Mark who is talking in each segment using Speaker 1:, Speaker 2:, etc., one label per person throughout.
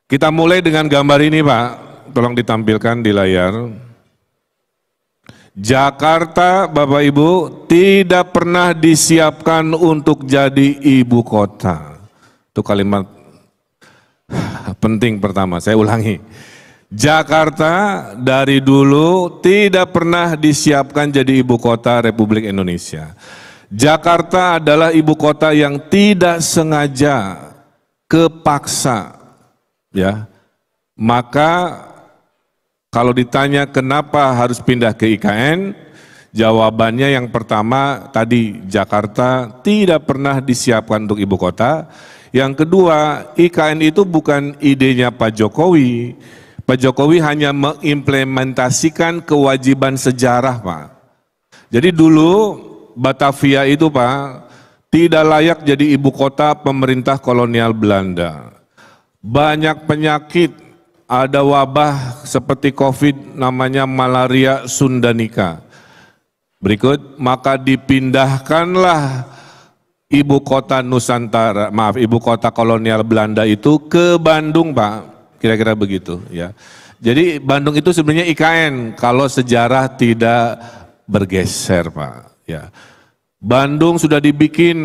Speaker 1: Kita mulai dengan gambar ini Pak, tolong ditampilkan di layar. Jakarta Bapak Ibu tidak pernah disiapkan untuk jadi ibu kota. Itu kalimat penting pertama, saya ulangi. Jakarta dari dulu tidak pernah disiapkan jadi ibu kota Republik Indonesia. Jakarta adalah ibu kota yang tidak sengaja, kepaksa. Ya, maka kalau ditanya kenapa harus pindah ke IKN, jawabannya yang pertama tadi Jakarta tidak pernah disiapkan untuk ibu kota. Yang kedua, IKN itu bukan idenya Pak Jokowi. Pak Jokowi hanya mengimplementasikan kewajiban sejarah Pak. Jadi dulu Batavia itu Pak tidak layak jadi ibu kota pemerintah kolonial Belanda. Banyak penyakit, ada wabah seperti COVID namanya malaria sundanika. Berikut, maka dipindahkanlah ibu kota Nusantara, ibu kota kolonial Belanda itu ke Bandung Pak, kira-kira begitu ya. Jadi Bandung itu sebenarnya IKN kalau sejarah tidak bergeser Pak ya. Bandung sudah dibikin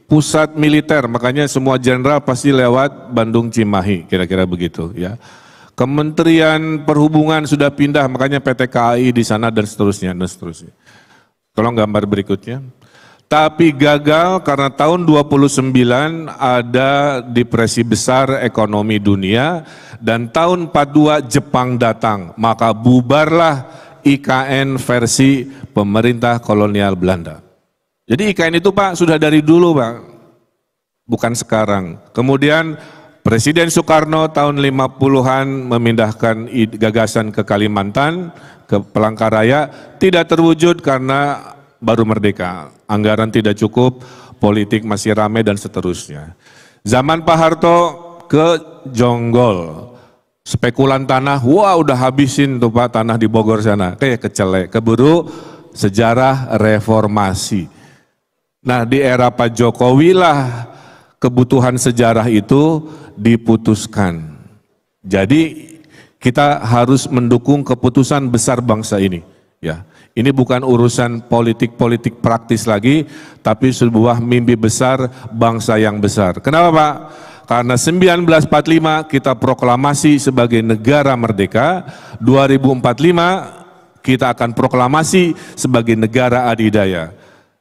Speaker 1: pusat militer, makanya semua jenderal pasti lewat Bandung Cimahi, kira-kira begitu ya. Kementerian Perhubungan sudah pindah, makanya PT KAI di sana dan seterusnya dan seterusnya. Tolong gambar berikutnya. Tapi gagal karena tahun 29 ada depresi besar ekonomi dunia dan tahun 42 Jepang datang, maka bubarlah IKN versi pemerintah kolonial Belanda. Jadi IKN itu Pak sudah dari dulu Pak, bukan sekarang. Kemudian Presiden Soekarno tahun 50-an memindahkan gagasan ke Kalimantan, ke Palangkaraya, tidak terwujud karena baru merdeka. Anggaran tidak cukup, politik masih ramai dan seterusnya. Zaman Pak Harto ke Jonggol, spekulan tanah, wah udah habisin tuh Pak tanah di Bogor sana, kayak kecelek, keburu sejarah reformasi. Nah di era Pak Jokowi lah kebutuhan sejarah itu diputuskan. Jadi kita harus mendukung keputusan besar bangsa ini. Ya, ini bukan urusan politik-politik praktis lagi, tapi sebuah mimpi besar bangsa yang besar. Kenapa Pak? Karena 1945 kita proklamasi sebagai negara merdeka, 2045 kita akan proklamasi sebagai negara adidaya.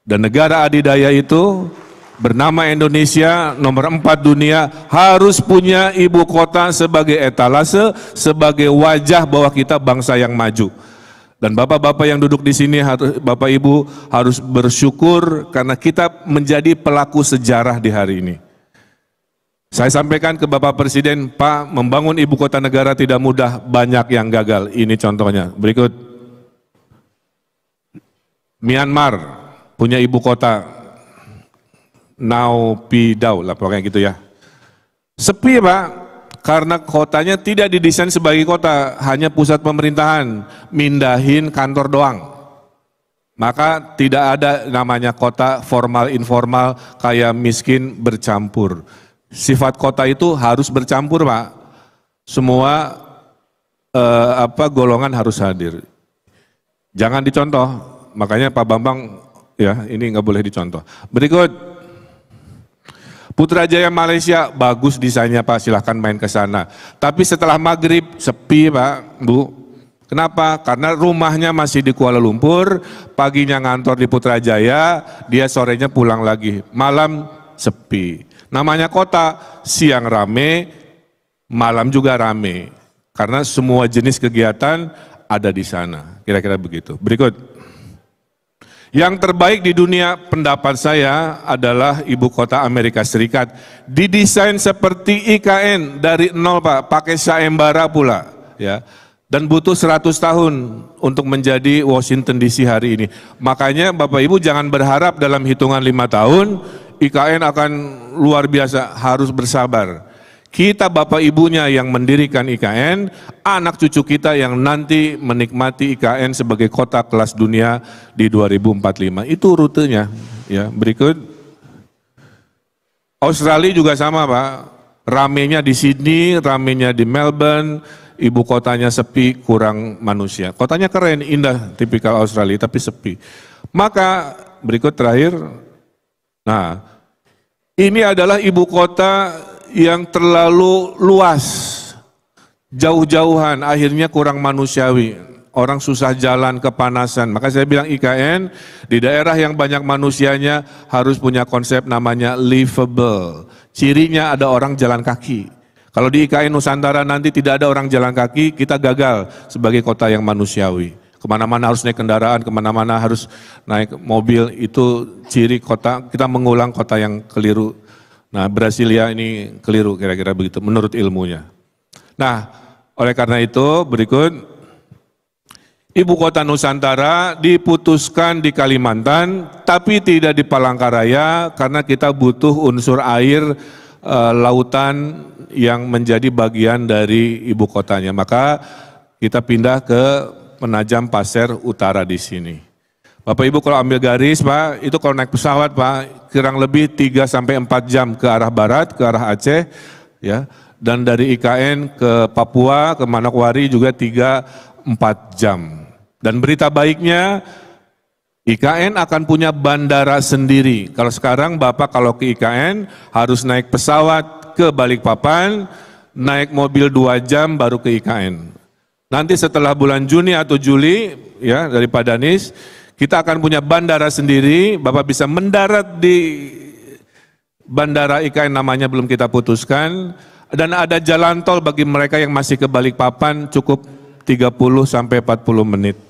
Speaker 1: Dan negara adidaya itu bernama Indonesia, nomor 4 dunia, harus punya ibu kota sebagai etalase, sebagai wajah bahwa kita bangsa yang maju. Dan bapak-bapak yang duduk di sini, bapak ibu harus bersyukur karena kita menjadi pelaku sejarah di hari ini. Saya sampaikan ke Bapak Presiden, Pak, membangun ibu kota negara tidak mudah, banyak yang gagal. Ini contohnya. Berikut. Myanmar punya ibu kota Naypyidaw lah pokoknya gitu ya. Sepi Pak, karena kotanya tidak didesain sebagai kota, hanya pusat pemerintahan, mindahin kantor doang. Maka tidak ada namanya kota formal informal kayak miskin bercampur. Sifat kota itu harus bercampur Pak. Semua golongan harus hadir. Jangan dicontoh. Makanya Pak Bambang ya ini nggak boleh dicontoh. Berikut. Putrajaya Malaysia bagus desainnya Pak, silahkan main ke sana. Tapi setelah maghrib sepi Pak, Bu. Kenapa? Karena rumahnya masih di Kuala Lumpur, paginya ngantor di Putrajaya, dia sorenya pulang lagi. Malam sepi. Namanya kota, siang rame, malam juga rame. Karena semua jenis kegiatan ada di sana. Kira-kira begitu. Berikut. Yang terbaik di dunia pendapat saya adalah ibu kota Amerika Serikat. Didesain seperti IKN dari nol Pak, pakai sayembara pula ya. Dan butuh 100 tahun untuk menjadi Washington DC hari ini. Makanya Bapak Ibu jangan berharap dalam hitungan 5 tahun IKN akan luar biasa, harus bersabar. Kita Bapak Ibunya yang mendirikan IKN, anak cucu kita yang nanti menikmati IKN sebagai kota kelas dunia di 2045. Itu rutenya. Ya, berikut. Australia juga sama Pak. Ramenya di Sydney, ramenya di Melbourne, ibu kotanya sepi, kurang manusia. Kotanya keren, indah, tipikal Australia, tapi sepi. Maka berikut terakhir, nah ini adalah ibu kota yang terlalu luas, jauh-jauhan, akhirnya kurang manusiawi. Orang susah jalan, kepanasan. Maka saya bilang IKN di daerah yang banyak manusianya harus punya konsep namanya livable. Cirinya ada orang jalan kaki. Kalau di IKN Nusantara nanti tidak ada orang jalan kaki, kita gagal sebagai kota yang manusiawi. Kemana-mana harus naik kendaraan, kemana-mana harus naik mobil, itu ciri kota, kita mengulang kota yang keliru. Nah, Brasilia ini keliru kira-kira begitu menurut ilmunya. Nah, oleh karena itu berikut, Ibu kota Nusantara diputuskan di Kalimantan, tapi tidak di Palangkaraya karena kita butuh unsur air lautan yang menjadi bagian dari ibu kotanya. Maka kita pindah ke Penajam Pasir Utara di sini. Bapak Ibu kalau ambil garis Pak, itu kalau naik pesawat Pak, kurang lebih 3-4 jam ke arah barat, ke arah Aceh, ya. Dan dari IKN ke Papua, ke Manokwari juga 3-4 jam. Dan berita baiknya, IKN akan punya bandara sendiri. Kalau sekarang Bapak kalau ke IKN harus naik pesawat ke Balikpapan, naik mobil 2 jam baru ke IKN. Nanti setelah bulan Juni atau Juli, ya dari Padanis, kita akan punya bandara sendiri. Bapak bisa mendarat di bandara IKN, namanya belum kita putuskan. Dan ada jalan tol bagi mereka yang masih ke Balikpapan cukup 30-40 menit.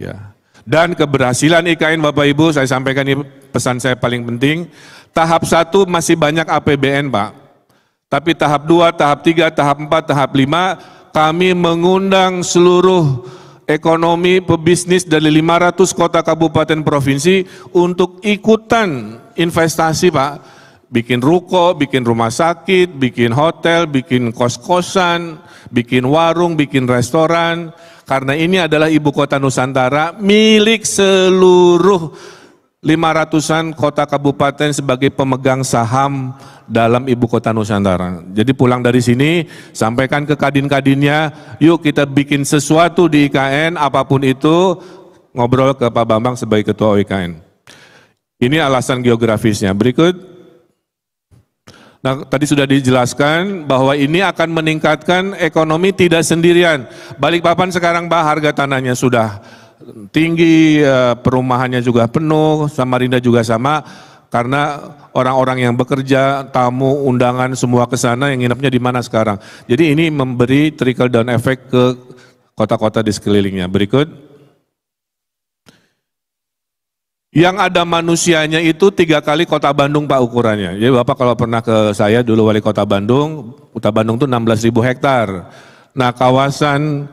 Speaker 1: Ya. Dan keberhasilan IKN Bapak Ibu, saya sampaikan ini pesan saya paling penting, tahap 1 masih banyak APBN Pak. Tapi tahap 2, tahap 3, tahap 4, tahap 5, kami mengundang seluruh ekonomi pebisnis dari 500 kota kabupaten provinsi untuk ikutan investasi Pak. Bikin ruko, bikin rumah sakit, bikin hotel, bikin kos-kosan, bikin warung, bikin restoran. Karena ini adalah ibu kota Nusantara milik seluruh 500-an kota kabupaten sebagai pemegang saham dalam ibu kota Nusantara. Jadi pulang dari sini, sampaikan ke kadin-kadinnya, yuk kita bikin sesuatu di IKN, apapun itu, ngobrol ke Pak Bambang sebagai ketua IKN. Ini alasan geografisnya. Berikut. Nah, tadi sudah dijelaskan bahwa ini akan meningkatkan ekonomi tidak sendirian. Balikpapan sekarang Pak, harga tanahnya sudah tinggi, perumahannya juga penuh, Samarinda juga sama, karena orang-orang yang bekerja, tamu, undangan semua ke sana, yang nginepnya di mana sekarang. Jadi ini memberi trickle down effect ke kota-kota di sekelilingnya. Berikut. Yang ada manusianya itu 3 kali kota Bandung Pak ukurannya. Jadi Bapak kalau pernah ke saya dulu wali kota Bandung itu 16.000 hektar. Nah kawasan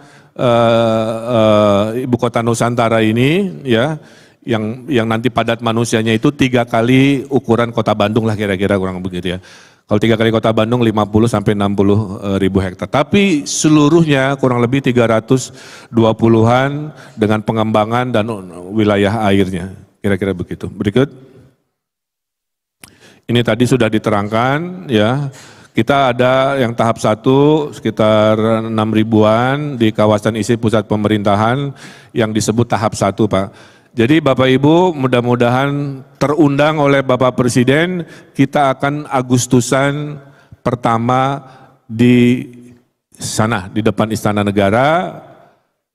Speaker 1: ibu kota Nusantara ini ya, yang nanti padat manusianya itu 3 kali ukuran kota Bandung lah kira-kira kurang begitu ya. Kalau 3 kali kota Bandung 50-60 ribu hektar. Tapi seluruhnya kurang lebih 320-an dengan pengembangan dan wilayah airnya. Kira-kira begitu. Berikut. Ini tadi sudah diterangkan ya. Kita ada yang tahap 1 sekitar 6 ribuan di kawasan isi pusat pemerintahan yang disebut tahap 1 Pak. Jadi Bapak Ibu mudah-mudahan terundang oleh Bapak Presiden, kita akan Agustusan pertama di sana, di depan Istana Negara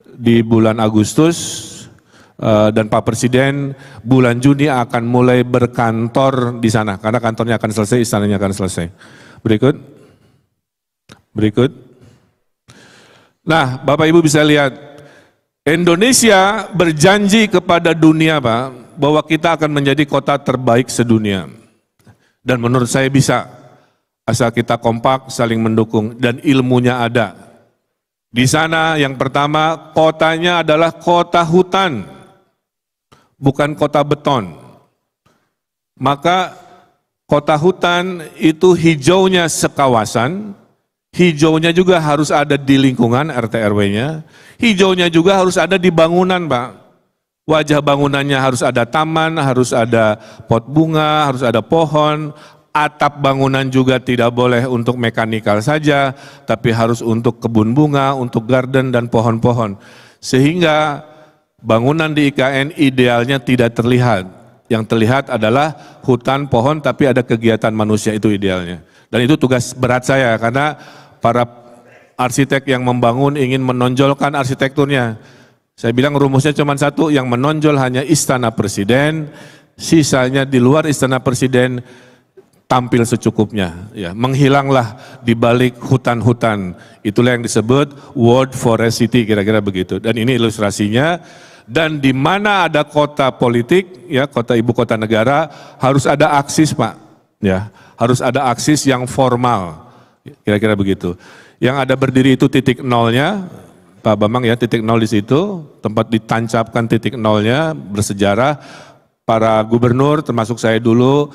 Speaker 1: di bulan Agustus. Dan Pak Presiden bulan Juni akan mulai berkantor di sana, karena kantornya akan selesai, istananya akan selesai. Berikut. Nah, Bapak Ibu bisa lihat, Indonesia berjanji kepada dunia Pak, bahwa kita akan menjadi kota terbaik sedunia. Dan menurut saya bisa, asal kita kompak, saling mendukung, dan ilmunya ada. Di sana yang pertama, kotanya adalah kota hutan. Bukan kota beton. Maka kota hutan itu hijaunya sekawasan, hijaunya juga harus ada di lingkungan RT RW-nya, hijaunya juga harus ada di bangunan Pak. Wajah bangunannya harus ada taman, harus ada pot bunga, harus ada pohon, atap bangunan juga tidak boleh untuk mekanikal saja, tapi harus untuk kebun bunga, untuk garden dan pohon-pohon. Sehingga bangunan di IKN idealnya tidak terlihat. Yang terlihat adalah hutan, pohon, tapi ada kegiatan manusia, itu idealnya. Dan itu tugas berat saya, karena para arsitek yang membangun ingin menonjolkan arsitekturnya. Saya bilang rumusnya cuma satu, yang menonjol hanya Istana Presiden, sisanya di luar Istana Presiden tampil secukupnya. Ya, menghilanglah di balik hutan-hutan. Itulah yang disebut World Forest City, kira-kira begitu. Dan ini ilustrasinya. Dan di mana ada kota politik, ya kota ibu kota negara, harus ada aksis, Pak. Ya, harus ada aksis yang formal, kira-kira begitu. Yang ada berdiri itu titik nolnya, Pak Bambang ya, titik nol di situ, tempat ditancapkan titik nolnya, bersejarah. Para gubernur, termasuk saya dulu,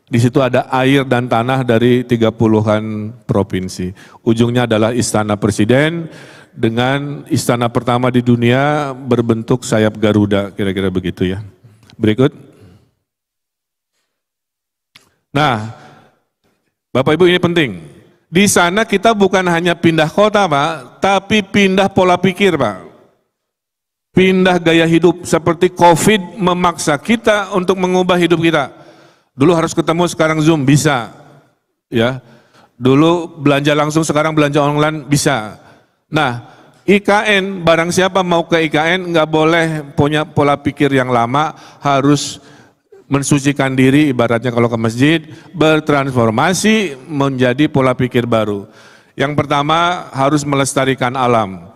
Speaker 1: di situ ada air dan tanah dari 30-an provinsi. Ujungnya adalah Istana Presiden, dengan istana pertama di dunia berbentuk sayap Garuda, kira-kira begitu ya. Berikut. Nah, Bapak Ibu ini penting. Di sana kita bukan hanya pindah kota, Pak, tapi pindah pola pikir, Pak. Pindah gaya hidup, seperti COVID memaksa kita untuk mengubah hidup kita. Dulu harus ketemu, sekarang Zoom, bisa. Ya. Dulu belanja langsung, sekarang belanja online, bisa. Nah, IKN, barang siapa mau ke IKN nggak boleh punya pola pikir yang lama, harus mensucikan diri, ibaratnya kalau ke masjid, bertransformasi menjadi pola pikir baru. Yang pertama harus melestarikan alam.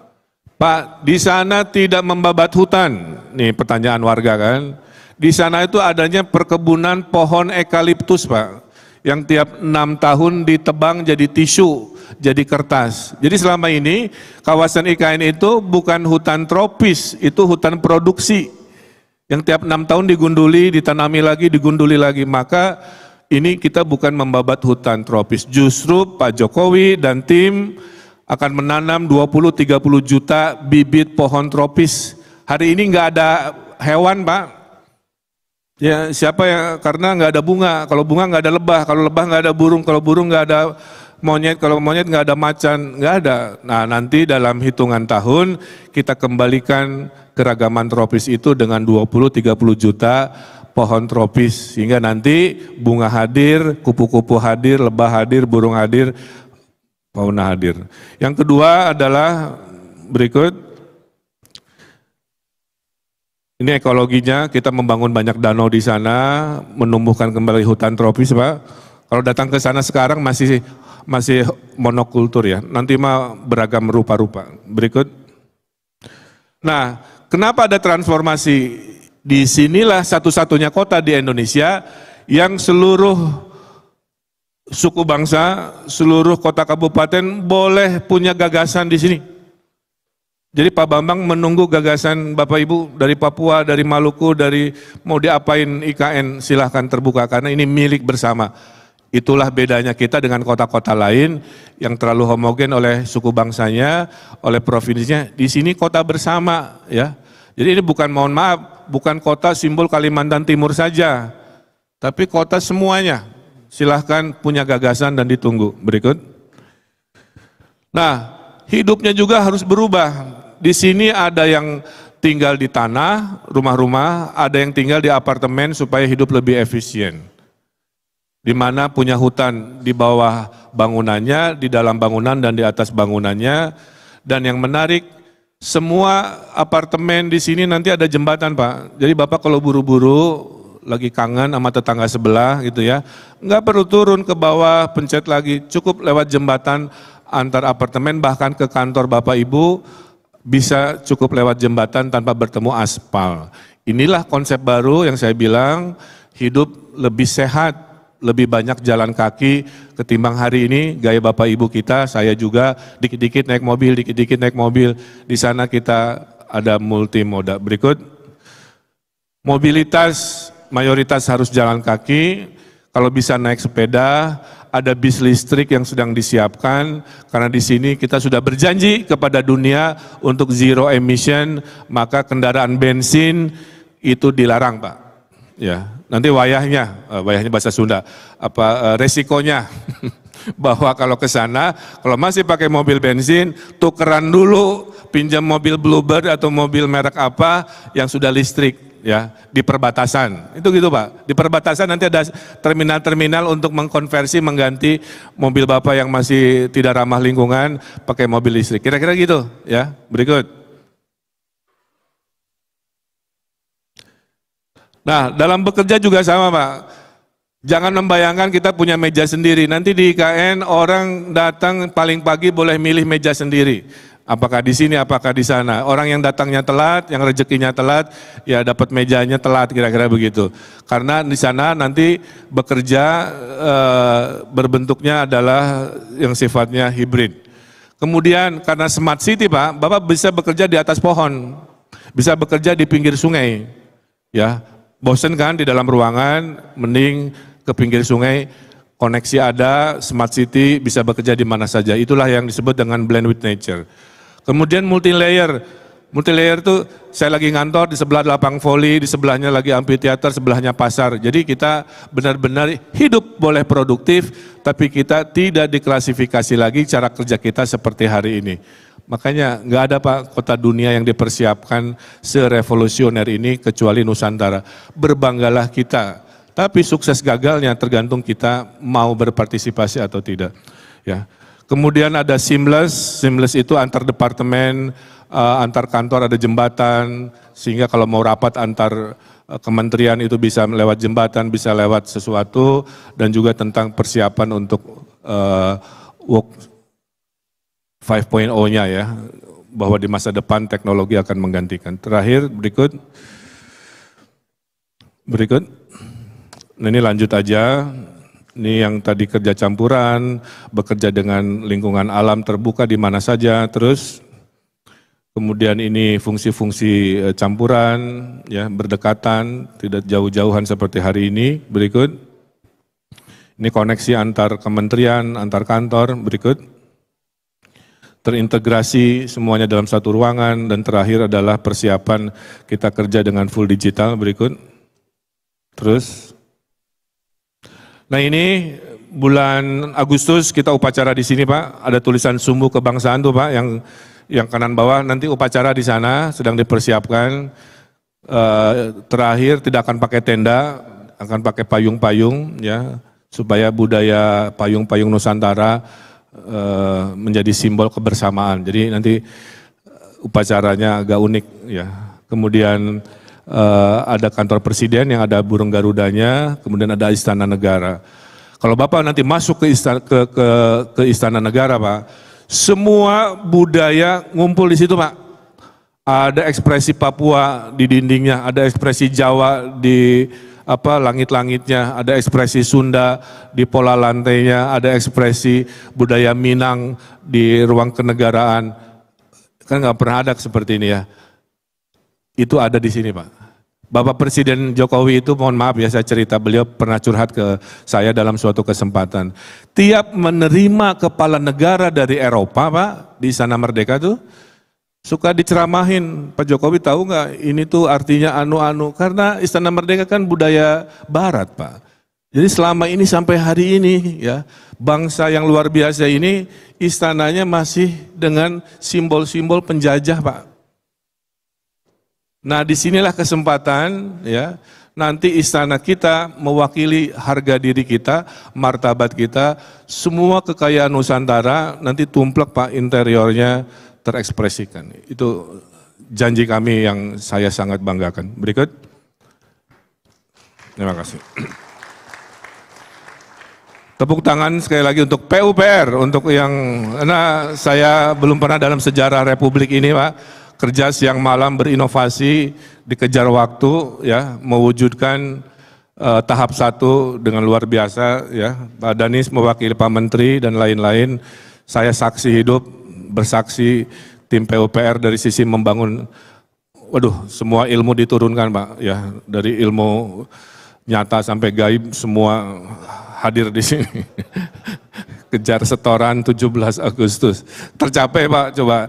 Speaker 1: Pak, di sana tidak membabat hutan, nih pertanyaan warga kan. Di sana itu adanya perkebunan pohon eukaliptus, Pak, yang tiap 6 tahun ditebang jadi tisu, jadi kertas. Jadi selama ini kawasan IKN itu bukan hutan tropis, itu hutan produksi. Yang tiap 6 tahun digunduli, ditanami lagi, digunduli lagi. Maka ini kita bukan membabat hutan tropis. Justru Pak Jokowi dan tim akan menanam 20-30 juta bibit pohon tropis. Hari ini nggak ada hewan, Pak. Ya siapa ya, karena nggak ada bunga. Kalau bunga nggak ada lebah, kalau lebah nggak ada burung, kalau burung nggak ada monyet, kalau monyet nggak ada macan, nggak ada. Nah nanti dalam hitungan tahun kita kembalikan keragaman tropis itu dengan 20-30 juta pohon tropis. Sehingga nanti bunga hadir, kupu-kupu hadir, lebah hadir, burung hadir, fauna hadir. Yang kedua adalah berikut. Ini ekologinya, kita membangun banyak danau di sana, menumbuhkan kembali hutan tropis, Pak. Kalau datang ke sana sekarang masih monokultur ya, nanti mah beragam rupa-rupa. Berikut. Nah, kenapa ada transformasi? Di sinilah satu-satunya kota di Indonesia yang seluruh suku bangsa, seluruh kota kabupaten boleh punya gagasan di sini. Jadi Pak Bambang menunggu gagasan Bapak Ibu dari Papua, dari Maluku, dari mau diapain IKN, silahkan terbuka karena ini milik bersama. Itulah bedanya kita dengan kota-kota lain yang terlalu homogen oleh suku bangsanya, oleh provinsinya. Di sini kota bersama ya. Jadi ini bukan, mohon maaf, bukan kota simbol Kalimantan Timur saja, tapi kota semuanya. Silahkan punya gagasan dan ditunggu. Berikut. Nah, hidupnya juga harus berubah. Di sini ada yang tinggal di tanah, rumah-rumah, ada yang tinggal di apartemen supaya hidup lebih efisien. Di mana punya hutan di bawah bangunannya, di dalam bangunan dan di atas bangunannya. Dan yang menarik, semua apartemen di sini nanti ada jembatan, Pak. Jadi Bapak kalau buru-buru, lagi kangen sama tetangga sebelah gitu ya, nggak perlu turun ke bawah, pencet lagi, cukup lewat jembatan antar apartemen, bahkan ke kantor Bapak Ibu, bisa cukup lewat jembatan tanpa bertemu aspal. Inilah konsep baru yang saya bilang, hidup lebih sehat, lebih banyak jalan kaki ketimbang hari ini gaya Bapak Ibu kita, saya juga dikit-dikit naik mobil, dikit-dikit naik mobil. Di sana kita ada multimoda. Berikut, mobilitas mayoritas harus jalan kaki, kalau bisa naik sepeda. Ada bis listrik yang sedang disiapkan, karena di sini kita sudah berjanji kepada dunia untuk zero emission, maka kendaraan bensin itu dilarang, Pak. Ya, nanti wayahnya bahasa Sunda, resikonya bahwa kalau ke sana, kalau masih pakai mobil bensin, tukeran dulu, pinjam mobil Bluebird atau mobil merek apa yang sudah listrik, ya, di perbatasan. Itu gitu Pak, di perbatasan nanti ada terminal-terminal untuk mengkonversi, mengganti mobil Bapak yang masih tidak ramah lingkungan pakai mobil listrik. Kira-kira gitu, ya. Berikut. Nah, dalam bekerja juga sama Pak. Jangan membayangkan kita punya meja sendiri. Nanti di IKN orang datang paling pagi boleh milih meja sendiri. Apakah di sini, apakah di sana. Orang yang datangnya telat, yang rezekinya telat, ya dapat mejanya telat, kira-kira begitu. Karena di sana nanti bekerja berbentuknya adalah yang sifatnya hibrid. Kemudian karena smart city Pak, Bapak bisa bekerja di atas pohon, bisa bekerja di pinggir sungai. Ya, bosen kan di dalam ruangan, mending ke pinggir sungai, koneksi ada, smart city, bisa bekerja di mana saja. Itulah yang disebut dengan blend with nature. Kemudian multi-layer. Multi-layer itu saya lagi ngantor, di sebelah lapang voli, di sebelahnya lagi amphitheater, sebelahnya pasar. Jadi kita benar-benar hidup boleh produktif, tapi kita tidak diklasifikasi lagi cara kerja kita seperti hari ini. Makanya nggak ada Pak kota dunia yang dipersiapkan serevolusioner ini kecuali Nusantara. Berbanggalah kita. Tapi sukses gagalnya tergantung kita mau berpartisipasi atau tidak. Ya. Kemudian ada seamless itu antar departemen, antar kantor ada jembatan, sehingga kalau mau rapat antar kementerian itu bisa lewat jembatan, bisa lewat sesuatu, dan juga tentang persiapan untuk work 5.0-nya ya, bahwa di masa depan teknologi akan menggantikan. Terakhir, berikut. Nah, ini lanjut aja, ini yang tadi kerja campuran, bekerja dengan lingkungan alam terbuka di mana saja, terus kemudian ini fungsi-fungsi campuran, ya berdekatan, tidak jauh-jauhan seperti hari ini, berikut. Ini koneksi antar kementerian, antar kantor, berikut. Terintegrasi semuanya dalam satu ruangan, dan terakhir adalah persiapan kita kerja dengan full digital, berikut. Terus. Nah ini bulan Agustus kita upacara di sini Pak, ada tulisan sumbu kebangsaan tuh Pak, yang kanan bawah nanti upacara di sana sedang dipersiapkan. Terakhir tidak akan pakai tenda, akan pakai payung-payung ya, supaya budaya payung-payung Nusantara menjadi simbol kebersamaan. Jadi nanti upacaranya agak unik ya. Kemudian ada kantor presiden yang ada burung garudanya, kemudian ada istana negara. Kalau Bapak nanti masuk ke istana negara Pak, semua budaya ngumpul di situ Pak. Ada ekspresi Papua di dindingnya, ada ekspresi Jawa di langit-langitnya, ada ekspresi Sunda di pola lantainya, ada ekspresi budaya Minang di ruang kenegaraan. Kan nggak pernah ada seperti ini ya. Itu ada di sini Pak. Bapak Presiden Jokowi itu, mohon maaf ya saya cerita, beliau pernah curhat ke saya dalam suatu kesempatan. Tiap menerima kepala negara dari Eropa Pak, di Istana Merdeka tuh, suka diceramahin, Pak Jokowi tahu nggak ini tuh artinya anu-anu, karena Istana Merdeka kan budaya Barat Pak. Jadi selama ini sampai hari ini ya, bangsa yang luar biasa ini istananya masih dengan simbol-simbol penjajah Pak. Nah disinilah kesempatan ya, nanti istana kita mewakili harga diri kita, martabat kita, semua kekayaan Nusantara nanti tumplek Pak, interiornya terekspresikan. Itu janji kami yang saya sangat banggakan. Berikut. Terima kasih. Tepuk tangan sekali lagi untuk PUPR, untuk yang, karena saya belum pernah dalam sejarah Republik ini Pak, kerja siang malam berinovasi, dikejar waktu, ya, mewujudkan tahap 1 dengan luar biasa, ya. Pak Danis mewakili Pak Menteri dan lain-lain. Saya saksi hidup, bersaksi tim PUPR dari sisi membangun, semua ilmu diturunkan Pak, ya, dari ilmu nyata sampai gaib semua hadir di sini. Kejar setoran 17 Agustus, tercapai Pak, coba.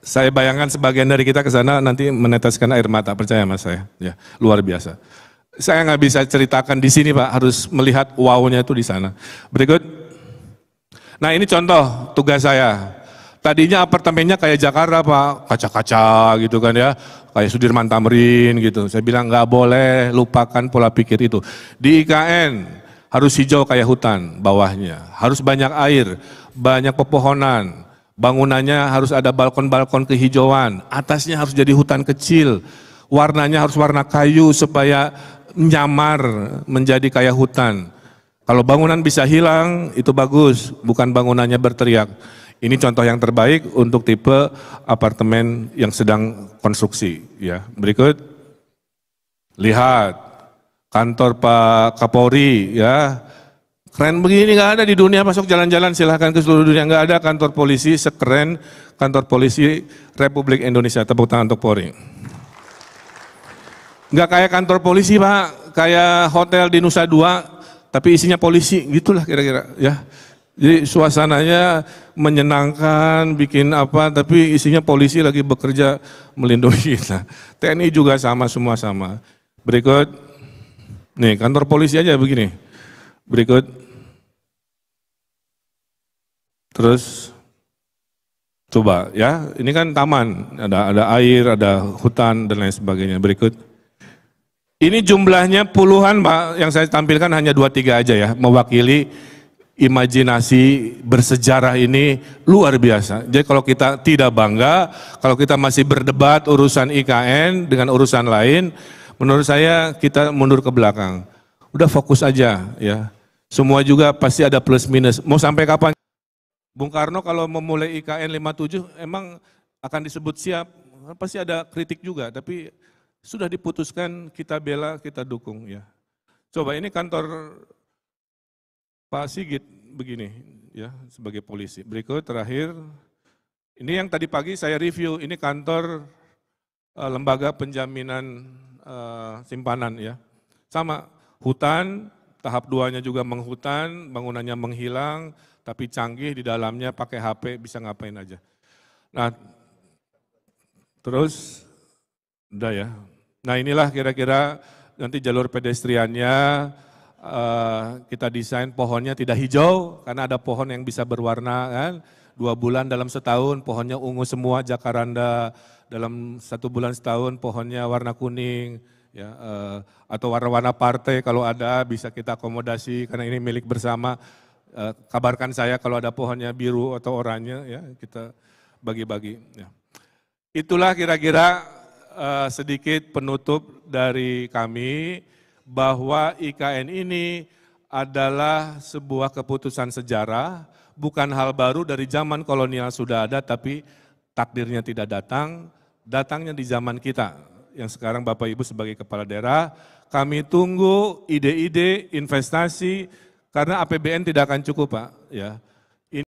Speaker 1: Saya bayangkan sebagian dari kita ke sana nanti meneteskan air mata, percaya Mas saya, ya luar biasa. Saya nggak bisa ceritakan di sini Pak, harus melihat wow-nya itu di sana. Berikut. Nah ini contoh tugas saya. Tadinya apartemennya kayak Jakarta Pak, kaca-kaca gitu kan ya, kayak Sudirman Tamrin gitu. Saya bilang nggak boleh, lupakan pola pikir itu. Di IKN harus hijau kayak hutan bawahnya, harus banyak air, banyak pepohonan, bangunannya harus ada balkon-balkon kehijauan, atasnya harus jadi hutan kecil, warnanya harus warna kayu supaya nyamar menjadi kayak hutan. Kalau bangunan bisa hilang, itu bagus, bukan bangunannya berteriak. Ini contoh yang terbaik untuk tipe apartemen yang sedang konstruksi. Ya, berikut, lihat kantor Pak Kapolri, ya keren begini, nggak ada di dunia. Masuk jalan-jalan silahkan ke seluruh dunia, nggak ada kantor polisi sekeren kantor polisi Republik Indonesia. Tepuk tangan untuk Polri. Nggak kayak kantor polisi Pak, kayak hotel di Nusa Dua, tapi isinya polisi, gitulah kira-kira ya. Jadi suasananya menyenangkan, bikin apa, tapi isinya polisi lagi bekerja melindungi kita. TNI juga sama, semua sama. Berikut, nih kantor polisi aja begini. Berikut, terus coba ya, ini kan taman, ada air, ada hutan dan lain sebagainya. Berikut. Ini jumlahnya puluhan Pak, yang saya tampilkan hanya 2-3 aja ya, mewakili imajinasi bersejarah ini luar biasa. Jadi kalau kita tidak bangga, kalau kita masih berdebat urusan IKN dengan urusan lain, menurut saya kita mundur ke belakang. Udah fokus aja ya. Semua juga pasti ada plus minus. Mau sampai kapan? Bung Karno kalau memulai IKN 57 emang akan disebut siap, pasti ada kritik juga, tapi sudah diputuskan, kita bela, kita dukung ya. Coba ini kantor Pak Sigit begini ya, sebagai polisi. Berikut terakhir, ini yang tadi pagi saya review, ini kantor lembaga penjaminan simpanan ya. Sama, hutan, tahap 2-nya juga menghutan, bangunannya menghilang, tapi canggih di dalamnya pakai HP, bisa ngapain aja. Nah, terus, udah ya. Nah inilah kira-kira nanti jalur pedestriannya, kita desain pohonnya tidak hijau, karena ada pohon yang bisa berwarna kan. 2 bulan dalam setahun pohonnya ungu semua, jacaranda. Dalam 1 bulan setahun pohonnya warna kuning. Ya, atau warna-warna partai kalau ada bisa kita akomodasi, karena ini milik bersama. Kabarkan saya kalau ada pohonnya biru atau oranye, ya kita bagi-bagi. Ya. Itulah kira-kira sedikit penutup dari kami, bahwa IKN ini adalah sebuah keputusan sejarah, bukan hal baru, dari zaman kolonial sudah ada, tapi takdirnya tidak datang, datangnya di zaman kita, yang sekarang Bapak Ibu sebagai kepala daerah. Kami tunggu ide-ide investasi, karena APBN tidak akan cukup Pak. Ya.